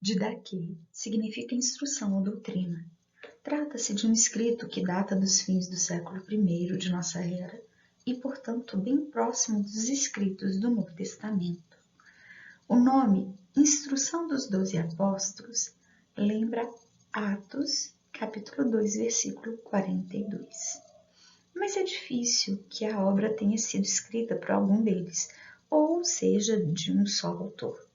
Didaquê significa instrução ou doutrina. Trata-se de um escrito que data dos fins do século I de nossa era e, portanto, bem próximo dos escritos do Novo Testamento. O nome Instrução dos 12 Apóstolos lembra Atos, capítulo 2, versículo 42. Mas é difícil que a obra tenha sido escrita por algum deles, ou seja, de um só autor.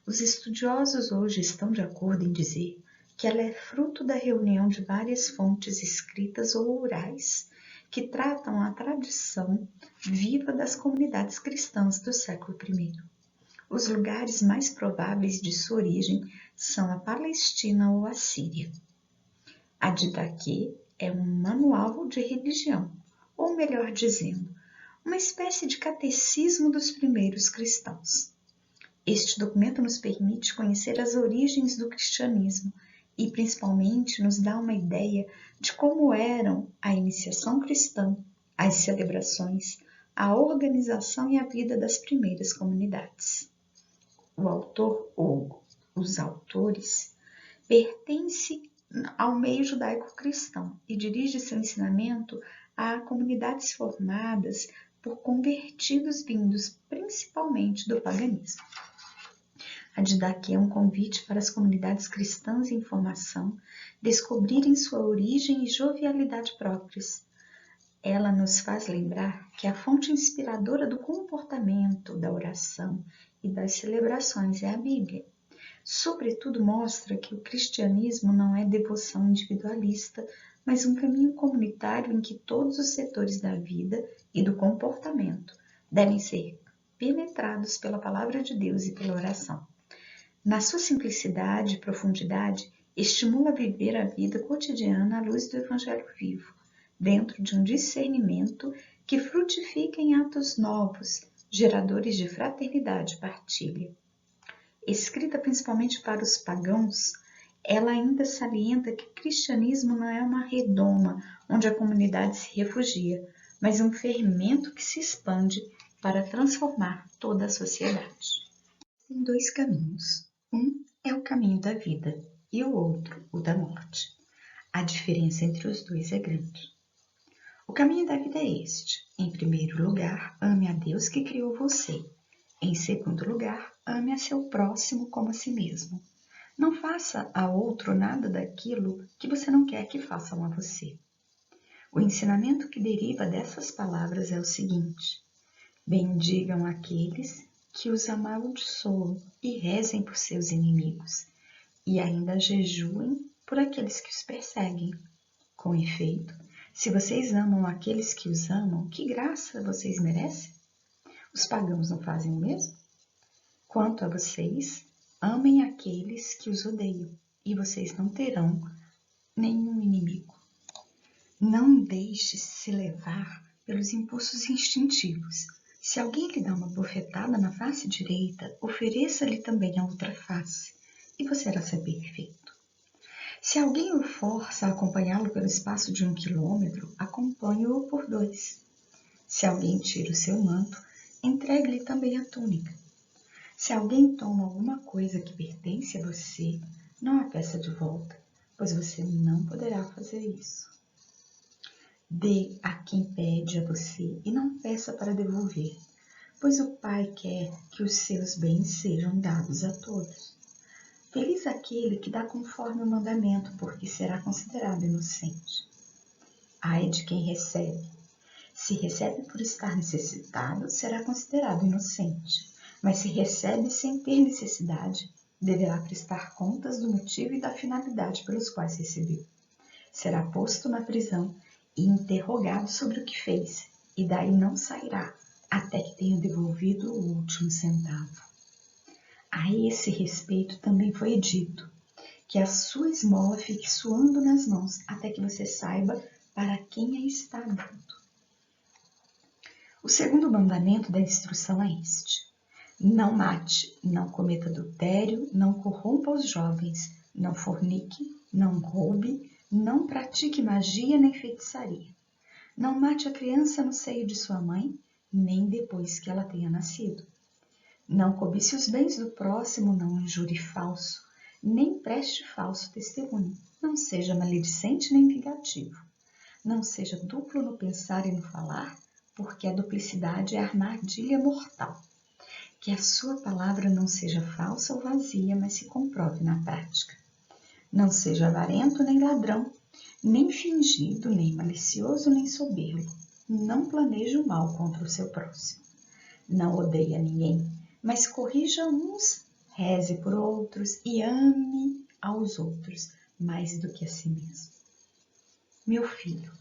Os estudiosos hoje estão de acordo em dizer que ela é fruto da reunião de várias fontes escritas ou orais, que tratam a tradição viva das comunidades cristãs do século I. Os lugares mais prováveis de sua origem são a Palestina ou a Síria. A Didaquê é um manual de religião, ou melhor dizendo, uma espécie de catecismo dos primeiros cristãos. Este documento nos permite conhecer as origens do cristianismo e, principalmente, nos dá uma ideia de como eram a iniciação cristã, as celebrações, a organização e a vida das primeiras comunidades. O autor ou os autores pertence ao meio judaico-cristão e dirige seu ensinamento a comunidades formadas por convertidos vindos principalmente do paganismo. A Didaquê é um convite para as comunidades cristãs em formação descobrirem sua origem e jovialidade próprias. Ela nos faz lembrar que a fonte inspiradora do comportamento, da oração e das celebrações é a Bíblia. Sobretudo mostra que o cristianismo não é devoção individualista, mas um caminho comunitário em que todos os setores da vida e do comportamento devem ser penetrados pela palavra de Deus e pela oração. Na sua simplicidade e profundidade, estimula a viver a vida cotidiana à luz do Evangelho vivo, dentro de um discernimento que frutifica em atos novos, geradores de fraternidade e partilha. Escrita principalmente para os pagãos, ela ainda salienta que o cristianismo não é uma redoma onde a comunidade se refugia, mas um fermento que se expande para transformar toda a sociedade. Tem dois caminhos. Um é o caminho da vida e o outro o da morte. A diferença entre os dois é grande. O caminho da vida é este. Em primeiro lugar, ame a Deus que criou você. Em segundo lugar, ame a seu próximo como a si mesmo. Não faça a outro nada daquilo que você não quer que façam a você. O ensinamento que deriva dessas palavras é o seguinte: bendigam aqueles que os amaldiçoam e rezem por seus inimigos, e ainda jejuem por aqueles que os perseguem. Com efeito, se vocês amam aqueles que os amam, que graça vocês merecem? Os pagãos não fazem o mesmo? Quanto a vocês, amem aqueles que os odeiam, e vocês não terão nenhum inimigo. Não deixe se levar pelos impulsos instintivos. Se alguém lhe dá uma bofetada na face direita, ofereça-lhe também a outra face, e você será perfeito. Se alguém o força a acompanhá-lo pelo espaço de 1 quilômetro, acompanhe-o por 2. Se alguém tira o seu manto, entregue-lhe também a túnica. Se alguém toma alguma coisa que pertence a você, não a peça de volta, pois você não poderá fazer isso. Dê a quem pede a você e não peça para devolver, pois o Pai quer que os seus bens sejam dados a todos. Feliz aquele que dá conforme o mandamento, porque será considerado inocente. Ai de quem recebe. Se recebe por estar necessitado, será considerado inocente. Mas se recebe sem ter necessidade, deverá prestar contas do motivo e da finalidade pelos quais recebeu. Será posto na prisão e interrogado sobre o que fez, e daí não sairá até que tenha devolvido o último centavo. A esse respeito também foi dito que a sua esmola fique suando nas mãos até que você saiba para quem a está dando. O segundo mandamento da instrução é este: não mate, não cometa adultério, não corrompa os jovens, não fornique, não roube, não pratique magia nem feitiçaria. Não mate a criança no seio de sua mãe, nem depois que ela tenha nascido. Não cobice os bens do próximo, não injure falso, nem preste falso testemunho. Não seja maledicente nem vingativo. Não seja duplo no pensar e no falar, porque a duplicidade é armadilha mortal. Que a sua palavra não seja falsa ou vazia, mas se comprove na prática. Não seja avarento nem ladrão, nem fingido, nem malicioso, nem soberbo. Não planeje o mal contra o seu próximo. Não odeie a ninguém, mas corrija uns, reze por outros e ame aos outros mais do que a si mesmo. Meu filho,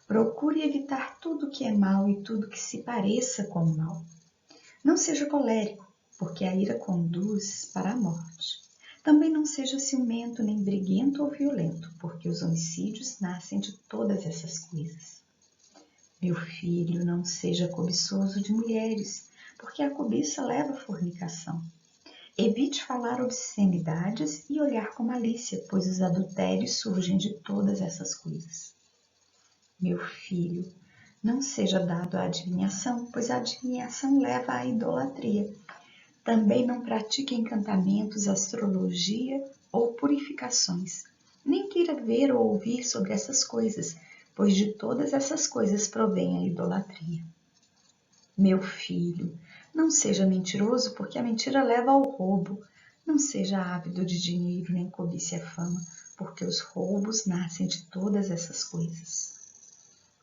procure evitar tudo que é mal e tudo que se pareça com o mal. Não seja colérico, porque a ira conduz para a morte. Também não seja ciumento, nem briguento ou violento, porque os homicídios nascem de todas essas coisas. Meu filho, não seja cobiçoso de mulheres, porque a cobiça leva à fornicação. Evite falar obscenidades e olhar com malícia, pois os adultérios surgem de todas essas coisas. Meu filho, não seja dado à adivinhação, pois a adivinhação leva à idolatria. Também não pratique encantamentos, astrologia ou purificações. Nem queira ver ou ouvir sobre essas coisas, pois de todas essas coisas provém a idolatria. Meu filho, não seja mentiroso, porque a mentira leva ao roubo. Não seja ávido de dinheiro, nem cobice a fama, porque os roubos nascem de todas essas coisas.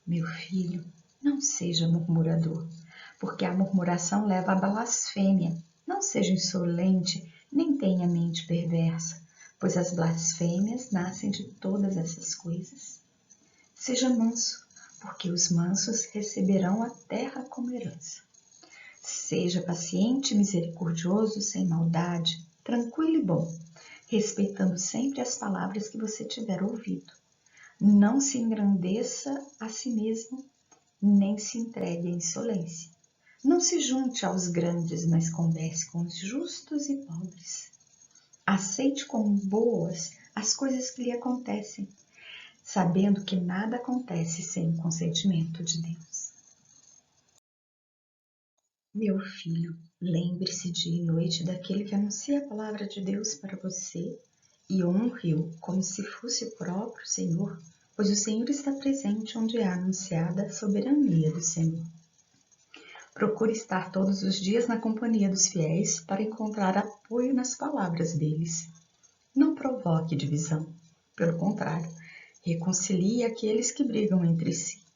Meu filho, não seja murmurador, porque a murmuração leva à blasfêmia. Não seja insolente, nem tenha mente perversa, pois as blasfêmias nascem de todas essas coisas. Seja manso, porque os mansos receberão a terra como herança. Seja paciente e misericordioso, sem maldade, tranquilo e bom, respeitando sempre as palavras que você tiver ouvido. Não se engrandeça a si mesmo, nem se entregue à insolência. Não se junte aos grandes, mas converse com os justos e pobres. Aceite como boas as coisas que lhe acontecem, sabendo que nada acontece sem o consentimento de Deus. Meu filho, lembre-se dia e noite daquele que anuncia a palavra de Deus para você e honre-o como se fosse o próprio Senhor, pois o Senhor está presente onde é anunciada a soberania do Senhor. Procure estar todos os dias na companhia dos fiéis para encontrar apoio nas palavras deles. Não provoque divisão, pelo contrário, reconcilie aqueles que brigam entre si.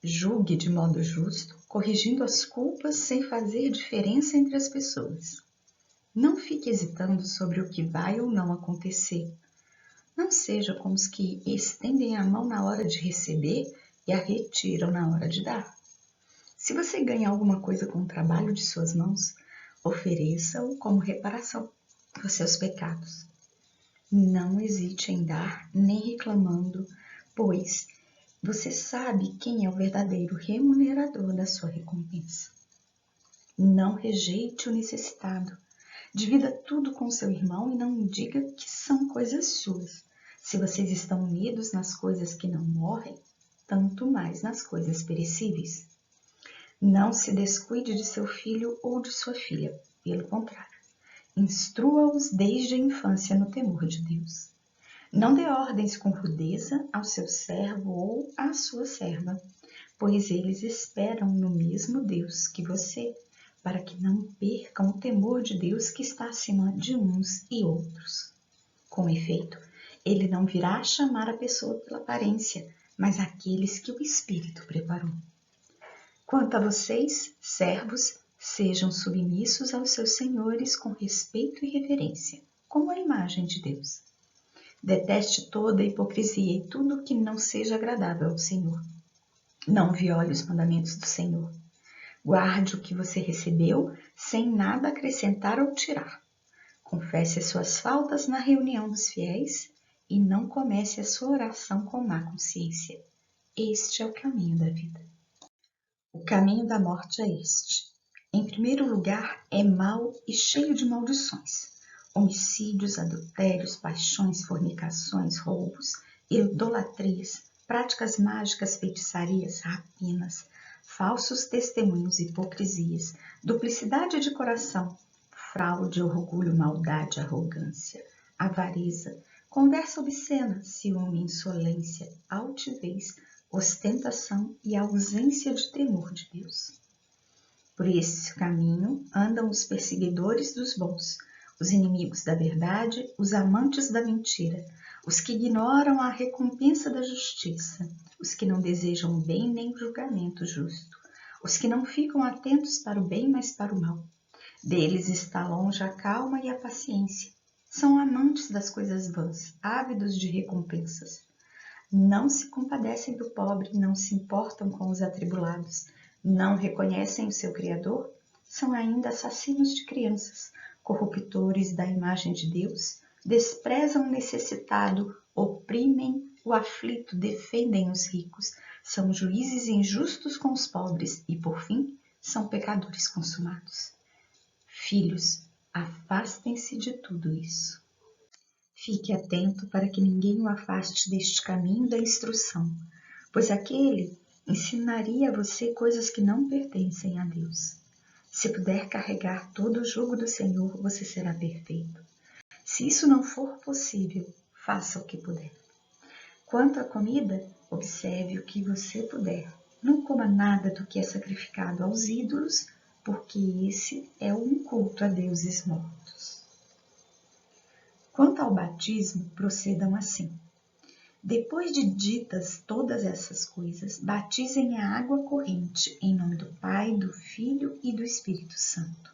Julgue de modo justo, corrigindo as culpas sem fazer diferença entre as pessoas. Não fique hesitando sobre o que vai ou não acontecer. Não seja como os que estendem a mão na hora de receber e a retiram na hora de dar. Se você ganha alguma coisa com o trabalho de suas mãos, ofereça-o como reparação por seus pecados. Não hesite em dar, nem reclamando, pois você sabe quem é o verdadeiro remunerador da sua recompensa. Não rejeite o necessitado. Divida tudo com seu irmão e não diga que são coisas suas. Se vocês estão unidos nas coisas que não morrem, tanto mais nas coisas perecíveis. Não se descuide de seu filho ou de sua filha, pelo contrário, instrua-os desde a infância no temor de Deus. Não dê ordens com rudeza ao seu servo ou à sua serva, pois eles esperam no mesmo Deus que você, para que não percam o temor de Deus que está acima de uns e outros. Com efeito, ele não virá chamar a pessoa pela aparência, mas aqueles que o Espírito preparou. Quanto a vocês, servos, sejam submissos aos seus senhores com respeito e reverência, como a imagem de Deus. Deteste toda a hipocrisia e tudo que não seja agradável ao Senhor. Não viole os mandamentos do Senhor. Guarde o que você recebeu, sem nada acrescentar ou tirar. Confesse as suas faltas na reunião dos fiéis e não comece a sua oração com má consciência. Este é o caminho da vida. O caminho da morte é este. Em primeiro lugar, é mau e cheio de maldições. Homicídios, adultérios, paixões, fornicações, roubos, idolatrias, práticas mágicas, feitiçarias, rapinas, falsos testemunhos, hipocrisias, duplicidade de coração, fraude, orgulho, maldade, arrogância, avareza, conversa obscena, ciúme, insolência, altivez, ostentação e ausência de temor de Deus. Por esse caminho andam os perseguidores dos bons, os inimigos da verdade, os amantes da mentira, os que ignoram a recompensa da justiça, os que não desejam bem nem julgamento justo, os que não ficam atentos para o bem, mas para o mal. Deles está longe a calma e a paciência. São amantes das coisas vãs, ávidos de recompensas. Não se compadecem do pobre, não se importam com os atribulados, não reconhecem o seu Criador, são ainda assassinos de crianças, corruptores da imagem de Deus, desprezam o necessitado, oprimem o aflito, defendem os ricos, são juízes injustos com os pobres e, por fim, são pecadores consumados. Filhos, afastem-se de tudo isso. Fique atento para que ninguém o afaste deste caminho da instrução, pois aquele ensinaria a você coisas que não pertencem a Deus. Se puder carregar todo o jugo do Senhor, você será perfeito. Se isso não for possível, faça o que puder. Quanto à comida, observe o que você puder. Não coma nada do que é sacrificado aos ídolos, porque esse é um culto a deuses mortos. Quanto ao batismo, procedam assim. Depois de ditas todas essas coisas, batizem a água corrente, em nome do Pai, do Filho e do Espírito Santo.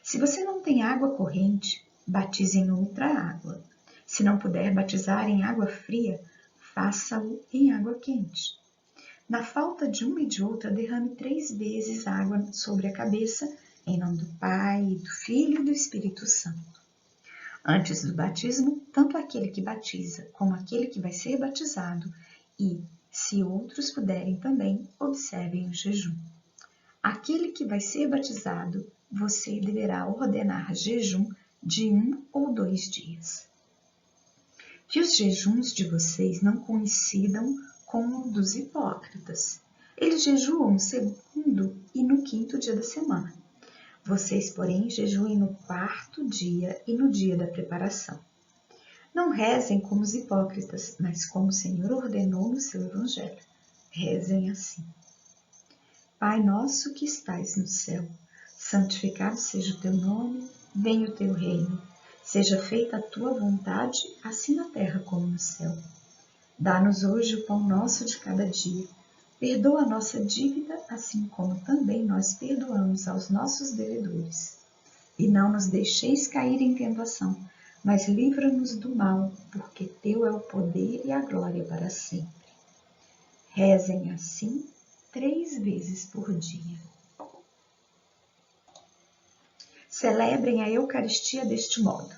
Se você não tem água corrente, batize em outra água. Se não puder batizar em água fria, faça-o em água quente. Na falta de uma e de outra, derrame 3 vezes água sobre a cabeça, em nome do Pai, do Filho e do Espírito Santo. Antes do batismo, tanto aquele que batiza como aquele que vai ser batizado e, se outros puderem também, observem o jejum. Aquele que vai ser batizado, você deverá ordenar jejum de 1 ou 2 dias. Que os jejuns de vocês não coincidam com o dos hipócritas. Eles jejuam no 2º e no 5º dia da semana. Vocês, porém, jejuem no 4º dia e no dia da preparação. Não rezem como os hipócritas, mas como o Senhor ordenou no seu Evangelho. Rezem assim. Pai nosso que estais no céu, santificado seja o teu nome, venha o teu reino. Seja feita a tua vontade, assim na terra como no céu. Dá-nos hoje o pão nosso de cada dia. Perdoa a nossa dívida, assim como também nós perdoamos aos nossos devedores. E não nos deixeis cair em tentação, mas livra-nos do mal, porque teu é o poder e a glória para sempre. Rezem assim 3 vezes por dia. Celebrem a Eucaristia deste modo.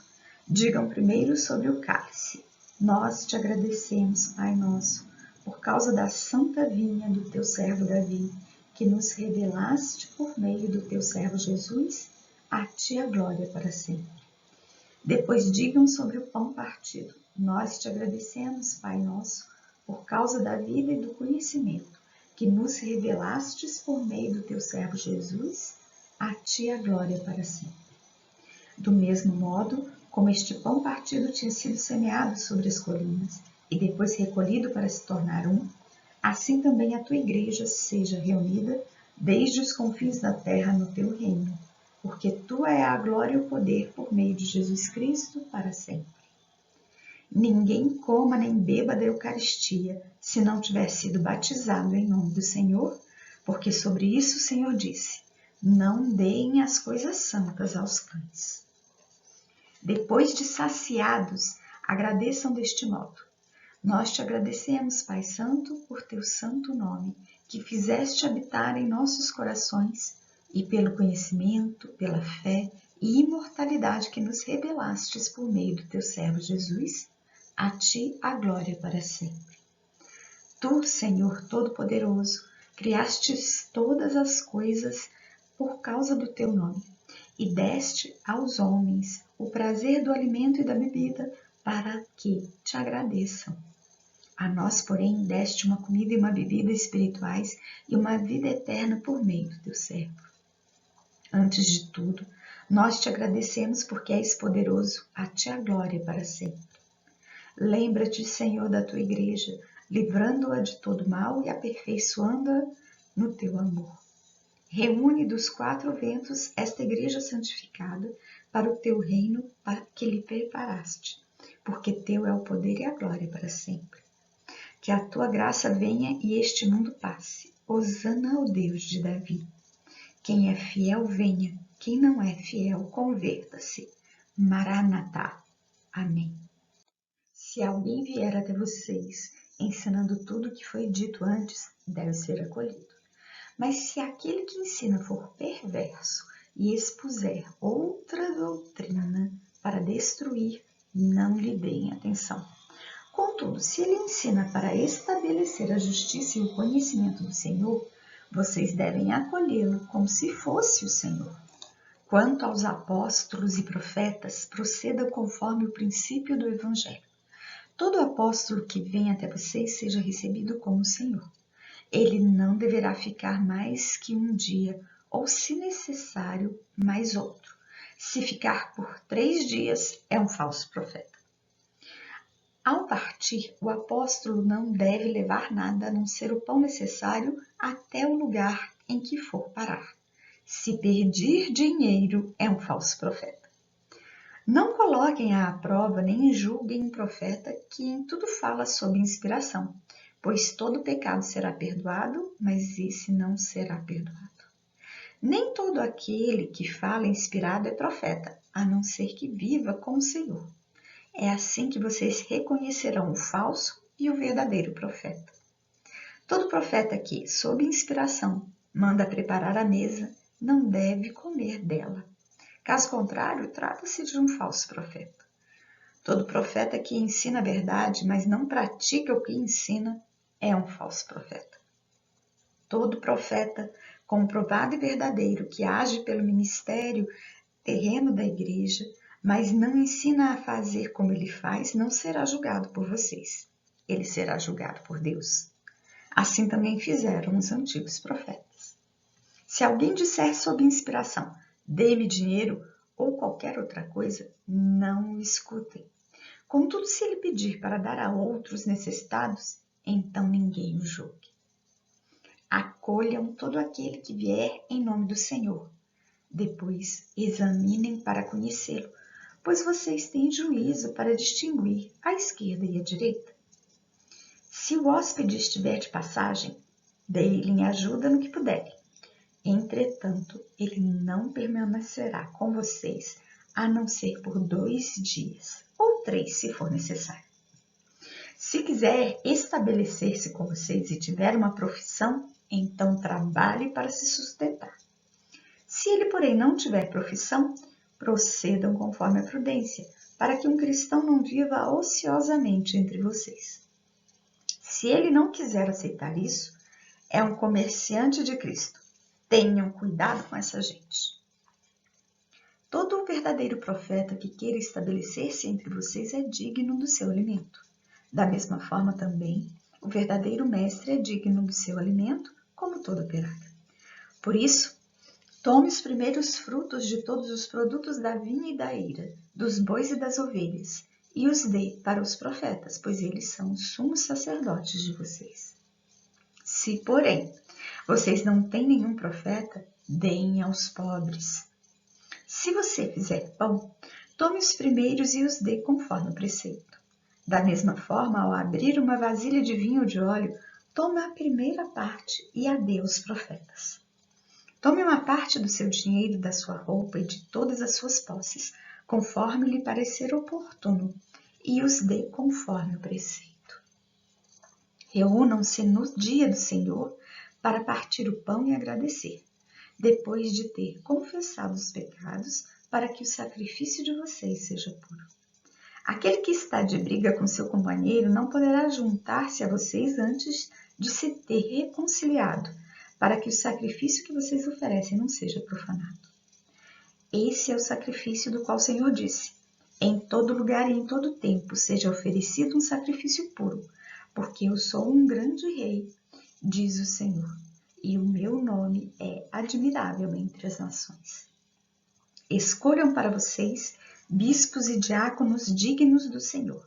Digam primeiro sobre o cálice. Nós te agradecemos, Pai nosso, por causa da santa vinha do teu servo Davi, que nos revelaste por meio do teu servo Jesus, a ti a glória para sempre. Depois digam sobre o pão partido. Nós te agradecemos, Pai nosso, por causa da vida e do conhecimento, que nos revelastes por meio do teu servo Jesus, a ti a glória para sempre. Do mesmo modo, como este pão partido tinha sido semeado sobre as colinas e depois recolhido para se tornar um, assim também a tua igreja seja reunida desde os confins da terra no teu reino, porque tua é a glória e o poder por meio de Jesus Cristo para sempre. Ninguém coma nem beba da Eucaristia se não tiver sido batizado em nome do Senhor, porque sobre isso o Senhor disse: não deem as coisas santas aos cães. Depois de saciados, agradeçam deste modo. Nós te agradecemos, Pai Santo, por teu santo nome, que fizeste habitar em nossos corações, e pelo conhecimento, pela fé e imortalidade que nos revelastes por meio do teu servo Jesus, a ti a glória para sempre. Tu, Senhor Todo-Poderoso, criastes todas as coisas por causa do teu nome, e deste aos homens o prazer do alimento e da bebida para que te agradeçam. A nós, porém, deste uma comida e uma bebida espirituais e uma vida eterna por meio do teu servo. Antes de tudo, Nós te agradecemos porque és poderoso, a ti a glória para sempre. Lembra-te, Senhor, da tua igreja, livrando-a de todo mal e aperfeiçoando-a no teu amor. Reúne dos 4 ventos esta igreja santificada para o teu reino que lhe preparaste, porque teu é o poder e a glória para sempre. Que a tua graça venha e este mundo passe. Hosana ao Deus de Davi. Quem é fiel, venha. Quem não é fiel, converta-se. Maranatá. Amém. Se alguém vier até vocês ensinando tudo o que foi dito antes, deve ser acolhido. Mas se aquele que ensina for perverso e expuser outra doutrina para destruir, não lhe deem atenção. Contudo, se ele ensina para estabelecer a justiça e o conhecimento do Senhor, vocês devem acolhê-lo como se fosse o Senhor. Quanto aos apóstolos e profetas, procedam conforme o princípio do Evangelho. Todo apóstolo que vem até vocês seja recebido como o Senhor. Ele não deverá ficar mais que um dia, ou, se necessário, mais outro. Se ficar por 3 dias, é um falso profeta. Ao partir, o apóstolo não deve levar nada a não ser o pão necessário até o lugar em que for parar. Se pedir dinheiro, é um falso profeta. Não coloquem à prova nem julguem um profeta que em tudo fala sob inspiração, pois todo pecado será perdoado, mas esse não será perdoado. Nem todo aquele que fala inspirado é profeta, a não ser que viva com o Senhor. É assim que vocês reconhecerão o falso e o verdadeiro profeta. Todo profeta que, sob inspiração, manda preparar a mesa, não deve comer dela. Caso contrário, trata-se de um falso profeta. Todo profeta que ensina a verdade, mas não pratica o que ensina, é um falso profeta. Todo profeta comprovado e verdadeiro que age pelo ministério terreno da igreja, mas não ensina a fazer como ele faz, não será julgado por vocês. Ele será julgado por Deus. Assim também fizeram os antigos profetas. Se alguém disser sob inspiração, dê-me dinheiro ou qualquer outra coisa, não o escutem. Contudo, se ele pedir para dar a outros necessitados, então ninguém o julgue. Acolham todo aquele que vier em nome do Senhor. Depois examinem para conhecê-lo, pois vocês têm juízo para distinguir a esquerda e a direita. Se o hóspede estiver de passagem, dê-lhe ajuda no que puderem. Entretanto, ele não permanecerá com vocês, a não ser por 2 dias, ou 3 se for necessário. Se quiser estabelecer-se com vocês e tiver uma profissão, então trabalhe para se sustentar. Se ele, porém, não tiver profissão, procedam conforme a prudência, para que um cristão não viva ociosamente entre vocês. Se ele não quiser aceitar isso, é um comerciante de Cristo. Tenham cuidado com essa gente. Todo o verdadeiro profeta que queira estabelecer-se entre vocês é digno do seu alimento. Da mesma forma também, o verdadeiro mestre é digno do seu alimento, como todo operário. Por isso, tome os primeiros frutos de todos os produtos da vinha e da eira, dos bois e das ovelhas, e os dê para os profetas, pois eles são os sumos sacerdotes de vocês. Se, porém, vocês não têm nenhum profeta, deem aos pobres. Se você fizer pão, tome os primeiros e os dê conforme o preceito. Da mesma forma, ao abrir uma vasilha de vinho ou de óleo, tome a primeira parte e a dê aos profetas. Tome uma parte do seu dinheiro, da sua roupa e de todas as suas posses, conforme lhe parecer oportuno, e os dê conforme o preceito. Reúnam-se no dia do Senhor para partir o pão e agradecer, depois de ter confessado os pecados, para que o sacrifício de vocês seja puro. Aquele que está de briga com seu companheiro não poderá juntar-se a vocês antes de se ter reconciliado, para que o sacrifício que vocês oferecem não seja profanado. Esse é o sacrifício do qual o Senhor disse: em todo lugar e em todo tempo seja oferecido um sacrifício puro, porque eu sou um grande rei, diz o Senhor, e o meu nome é admirável entre as nações. Escolham para vocês bispos e diáconos dignos do Senhor.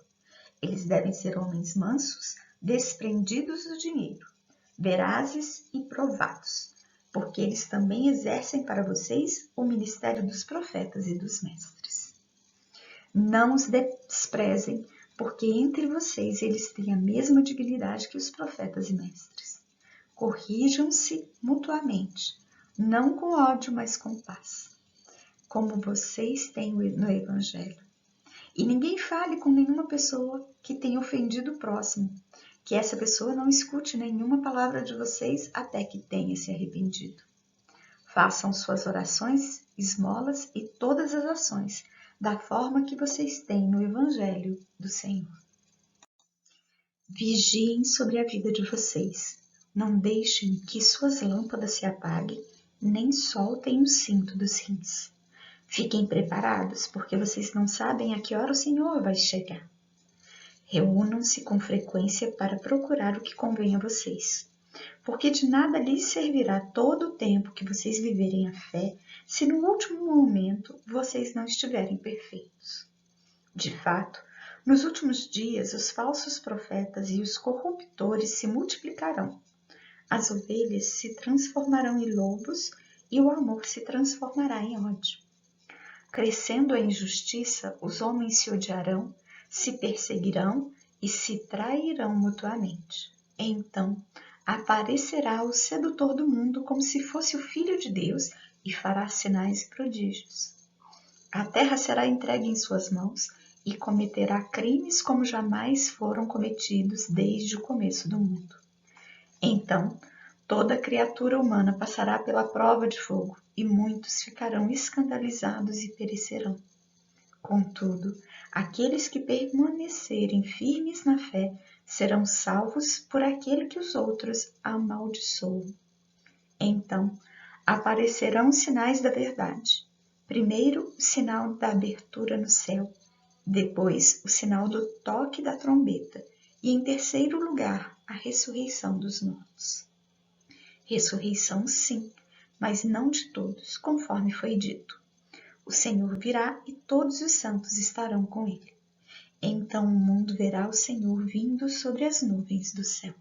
Eles devem ser homens mansos, desprendidos do dinheiro, verazes e provados, porque eles também exercem para vocês o ministério dos profetas e dos mestres. Não os desprezem, porque entre vocês eles têm a mesma dignidade que os profetas e mestres. Corrijam-se mutuamente, não com ódio, mas com paz, como vocês têm no Evangelho. E ninguém fale com nenhuma pessoa que tenha ofendido o próximo, que essa pessoa não escute nenhuma palavra de vocês até que tenha se arrependido. Façam suas orações, esmolas e todas as ações da forma que vocês têm no Evangelho do Senhor. Vigiem sobre a vida de vocês. Não deixem que suas lâmpadas se apaguem, nem soltem o cinto dos rins. Fiquem preparados, porque vocês não sabem a que hora o Senhor vai chegar. Reúnam-se com frequência para procurar o que convém a vocês, porque de nada lhes servirá todo o tempo que vocês viverem a fé, se no último momento vocês não estiverem perfeitos. De fato, nos últimos dias os falsos profetas e os corruptores se multiplicarão. As ovelhas se transformarão em lobos e o amor se transformará em ódio. Crescendo a injustiça, os homens se odiarão, se perseguirão e se trairão mutuamente. Então, aparecerá o sedutor do mundo como se fosse o Filho de Deus e fará sinais e prodígios. A terra será entregue em suas mãos e cometerá crimes como jamais foram cometidos desde o começo do mundo. Então, toda criatura humana passará pela prova de fogo, e muitos ficarão escandalizados e perecerão. Contudo, aqueles que permanecerem firmes na fé serão salvos por aquele que os outros amaldiçoam. Então, aparecerão os sinais da verdade. Primeiro, o sinal da abertura no céu, depois o sinal do toque da trombeta, e em terceiro lugar, a ressurreição dos mortos. Ressurreição, sim, mas não de todos, conforme foi dito. O Senhor virá e todos os santos estarão com ele. Então o mundo verá o Senhor vindo sobre as nuvens do céu.